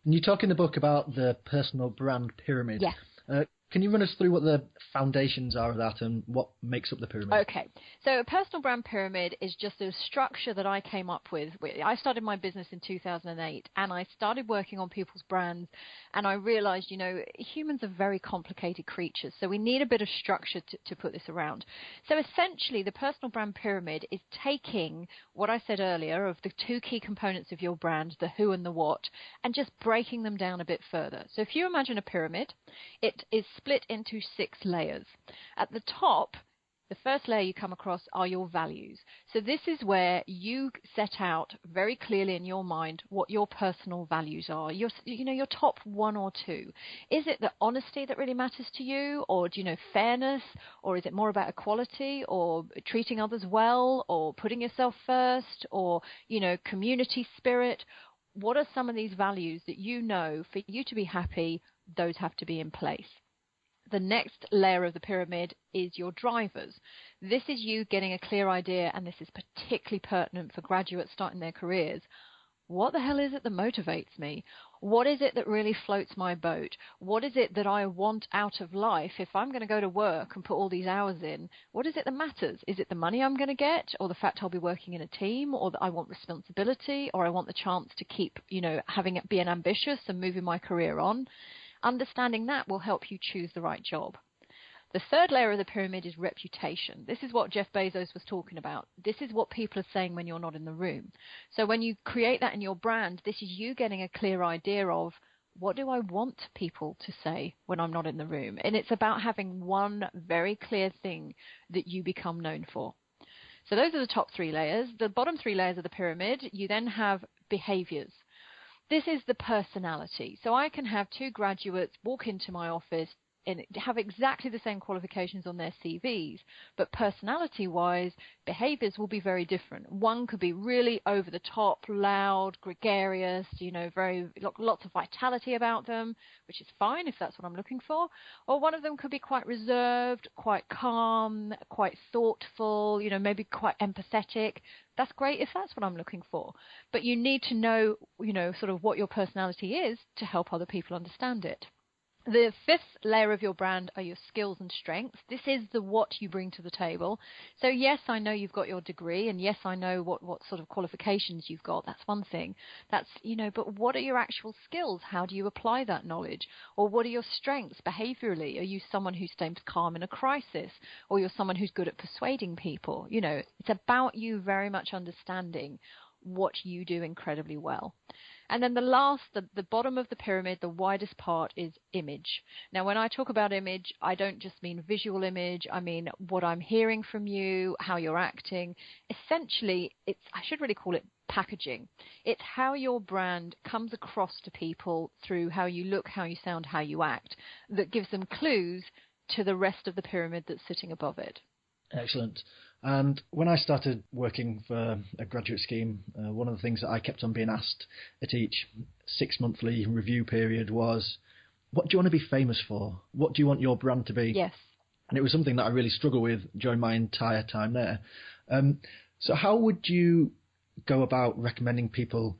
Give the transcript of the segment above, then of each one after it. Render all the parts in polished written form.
And you talk in the book about the personal brand pyramid. Yes. Can you run us through what the foundations are of that and what makes up the pyramid? Okay. So a personal brand pyramid is just a structure that I came up with. I started my business in 2008 and I started working on people's brands, and I realized, humans are very complicated creatures. So we need a bit of structure to put this around. So essentially the personal brand pyramid is taking what I said earlier of the two key components of your brand, the who and the what, and just breaking them down a bit further. So if you imagine a pyramid, it is split into 6 layers. At the top, the first layer you come across are your values. So this is where you set out very clearly in your mind what your personal values are. Your top 1 or 2. Is it the honesty that really matters to you, or fairness, or is it more about equality, or treating others well, or putting yourself first, or community spirit? What are some of these values that for you to be happy, those have to be in place? The next layer of the pyramid is your drivers. This is you getting a clear idea, and this is particularly pertinent for graduates starting their careers. What the hell is it that motivates me? What is it that really floats my boat? What is it that I want out of life? If I'm going to go to work and put all these hours in, what is it that matters? Is it the money I'm going to get, or the fact I'll be working in a team, or that I want responsibility, or I want the chance to keep, being ambitious and moving my career on? Understanding that will help you choose the right job. The third layer of the pyramid is reputation. This is what Jeff Bezos was talking about. This is what people are saying when you're not in the room. So when you create that in your brand, this is you getting a clear idea of, what do I want people to say when I'm not in the room? And it's about having one very clear thing that you become known for. So those are the top 3 layers. The bottom 3 layers of the pyramid, you then have behaviors. This is the personality. So I can have 2 graduates walk into my office and have exactly the same qualifications on their CVs, but personality-wise, behaviors will be very different. One could be really over the top, loud, gregarious, very lots of vitality about them, which is fine if that's what I'm looking for. Or one of them could be quite reserved, quite calm, quite thoughtful, maybe quite empathetic. That's great if that's what I'm looking for. But you need to know, sort of what your personality is to help other people understand it. The 5th layer of your brand are your skills and strengths. This is the what you bring to the table. So yes, I know you've got your degree, and yes, I know what sort of qualifications you've got. That's one thing. That's, but what are your actual skills? How do you apply that knowledge? Or what are your strengths behaviorally? Are you someone who stays calm in a crisis? Or you're someone who's good at persuading people? It's about you very much understanding what you do incredibly well. And then the bottom of the pyramid, the widest part, is image. Now, when I talk about image, I don't just mean visual image. I mean what I'm hearing from you, how you're acting. Essentially, I should really call it packaging. It's how your brand comes across to people through how you look, how you sound, how you act, that gives them clues to the rest of the pyramid that's sitting above it. Excellent. And when I started working for a graduate scheme, one of the things that I kept on being asked at each 6-monthly review period was, what do you want to be famous for? What do you want your brand to be? Yes. And it was something that I really struggled with during my entire time there. So how would you go about recommending people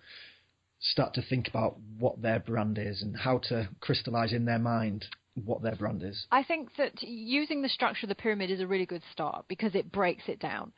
start to think about what their brand is and how to crystallize in their mind what their brand is? I think that using the structure of the pyramid is a really good start because it breaks it down.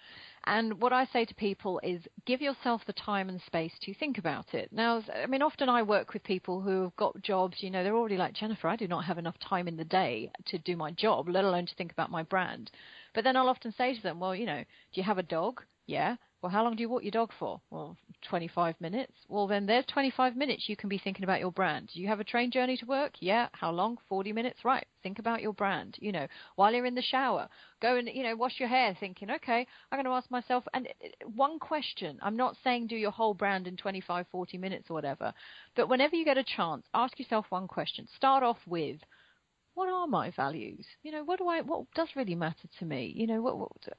And what I say to people is give yourself the time and space to think about it. Now, often I work with people who have got jobs, they're already like, Jennifer, I do not have enough time in the day to do my job, let alone to think about my brand. But then I'll often say to them, well, do you have a dog? Yeah. Well, how long do you walk your dog for? Well, 25 minutes. Well, then there's 25 minutes you can be thinking about your brand. Do you have a train journey to work? Yeah. How long? 40 minutes. Right. Think about your brand. While you're in the shower, go and, wash your hair thinking, okay, I'm going to ask myself, and one question. I'm not saying do your whole brand in 25, 40 minutes or whatever, but whenever you get a chance, ask yourself one question. Start off with, what are my values? What does really matter to me?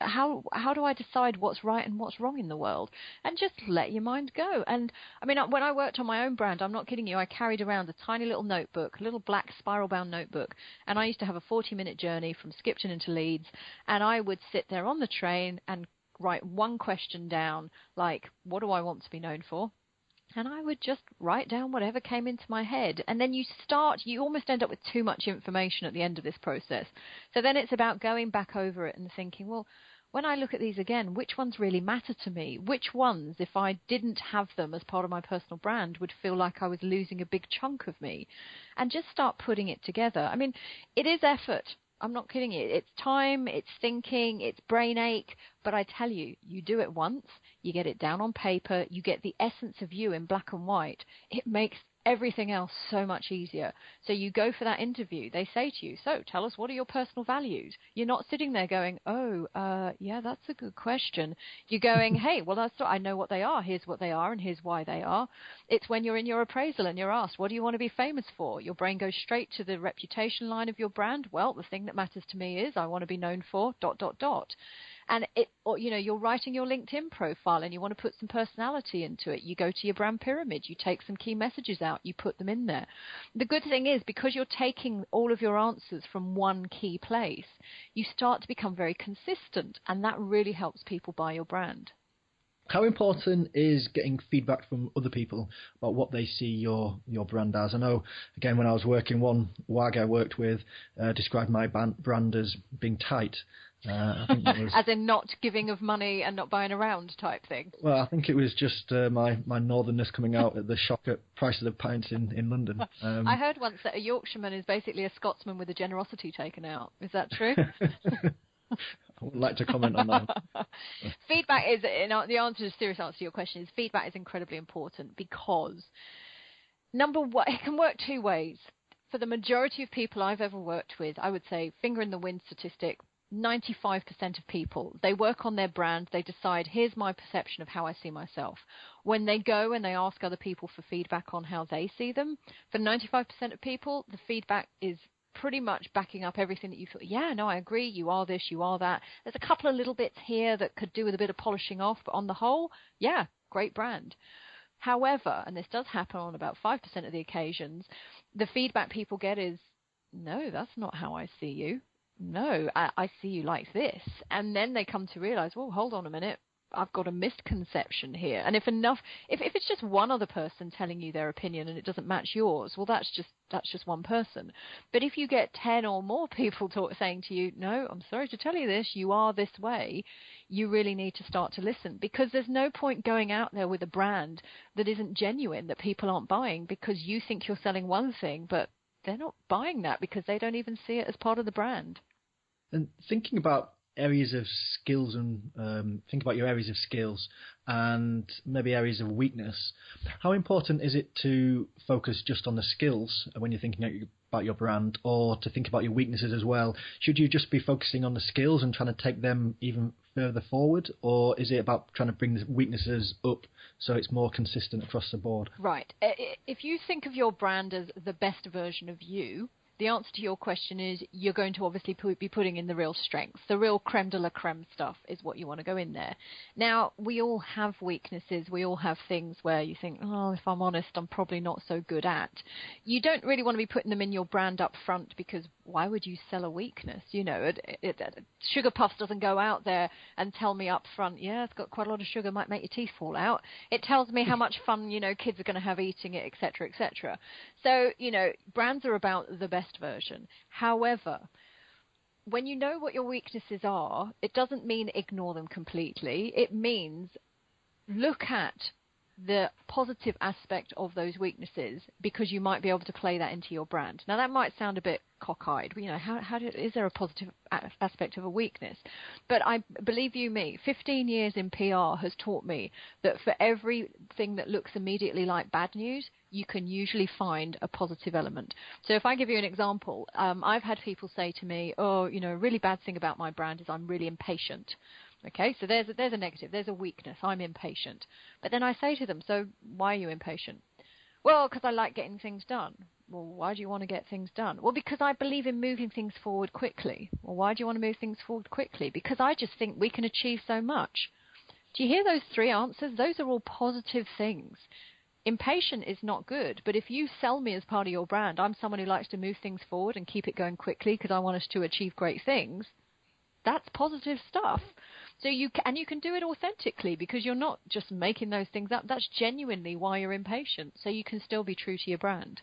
How do I decide what's right and what's wrong in the world? And just let your mind go. And when I worked on my own brand, I'm not kidding you, I carried around a tiny little notebook, a little black spiral-bound notebook, and I used to have a 40-minute journey from Skipton into Leeds, and I would sit there on the train and write one question down, like, what do I want to be known for? and I would just write down whatever came into my head. And then you almost end up with too much information at the end of this process. So then it's about going back over it and thinking, well, when I look at these again, which ones really matter to me? Which ones, if I didn't have them as part of my personal brand, would feel like I was losing a big chunk of me? And just start putting it together. I mean, it is effort. I'm not kidding you. It's time, it's thinking, it's brain ache. But I tell you, you do it once, you get it down on paper, you get the essence of you in black and white. It makes everything else so much easier. So you go for that interview. They say to you, so tell us, what are your personal values? You're not sitting there going, yeah, that's a good question. You're going, hey, well, I know what they are. Here's what they are and here's why they are. It's when you're in your appraisal and you're asked, what do you want to be famous for? Your brain goes straight to the reputation line of your brand. Well, the thing that matters to me is I want to be known for ... And you're writing your LinkedIn profile and you want to put some personality into it. You go to your brand pyramid, you take some key messages out, you put them in there. The good thing is, because you're taking all of your answers from one key place, you start to become very consistent, and that really helps people buy your brand. How important is getting feedback from other people about what they see your brand as? I know, again, when I was working, one WAG I worked with described my brand as being tight. I think that was, as in not giving of money and not buying around type thing. Well, I think it was just my northernness coming out at the shock at price of the pints in London. I heard once that a Yorkshireman is basically a Scotsman with the generosity taken out. Is that true? I wouldn't like to comment on that. Feedback is, the serious answer to your question is, feedback is incredibly important because, number one, it can work two ways. For the majority of people I've ever worked with, I would say, finger in the wind statistic, 95% of people, they work on their brand, they decide, here's my perception of how I see myself. When they go and they ask other people for feedback on how they see them, for 95% of people, the feedback is pretty much backing up everything that you thought, yeah, no, I agree, you are this, you are that. There's a couple of little bits here that could do with a bit of polishing off, but on the whole, yeah, great brand. However, and this does happen on about 5% of the occasions, the feedback people get is, no, that's not how I see you. No, I see you like this. And then they come to realize, well, hold on a minute, I've got a misconception here. And if it's just one other person telling you their opinion and it doesn't match yours, well, that's just one person. But if you get 10 or more people saying to you, no, I'm sorry to tell you this, you are this way, you really need to start to listen, because there's no point going out there with a brand that isn't genuine, that people aren't buying because you think you're selling one thing, but they're not buying that because they don't even see it as part of the brand. And thinking about areas of skills and think about your areas of skills and maybe areas of weakness, how important is it to focus just on the skills when you're thinking about your brand, or to think about your weaknesses as well? Should you just be focusing on the skills and trying to take them even further forward, or is it about trying to bring the weaknesses up so it's more consistent across the board? Right. If you think of your brand as the best version of you, the answer to your question is you're going to obviously be putting in the real strengths. The real creme de la creme stuff is what you want to go in there. Now, we all have weaknesses. We all have things where you think, oh, if I'm honest, I'm probably not so good at. You don't really want to be putting them in your brand up front, because why would you sell a weakness? Sugar Puffs doesn't go out there and tell me up front, yeah, it's got quite a lot of sugar, might make your teeth fall out. It tells me how much fun, kids are going to have eating it, et cetera, et cetera. So, brands are about the best version. However, when you know what your weaknesses are, it doesn't mean ignore them completely. It means look at the positive aspect of those weaknesses, because you might be able to play that into your brand. Now, that might sound a bit cockeyed. Is there a positive aspect of a weakness? But I believe you me, 15 years in PR has taught me that for everything that looks immediately like bad news, you can usually find a positive element. So if I give you an example, I've had people say to me, a really bad thing about my brand is I'm really impatient. Okay, so there's a negative, there's a weakness, I'm impatient. But then I say to them, so why are you impatient? Well, because I like getting things done. Well, why do you want to get things done? Well, because I believe in moving things forward quickly. Well, why do you want to move things forward quickly? Because I just think we can achieve so much. Do you hear those three answers? Those are all positive things. Impatient is not good, but if you sell me as part of your brand, I'm someone who likes to move things forward and keep it going quickly because I want us to achieve great things, that's positive stuff. So you can do it authentically, because you're not just making those things up. That's genuinely why you're impatient. So you can still be true to your brand.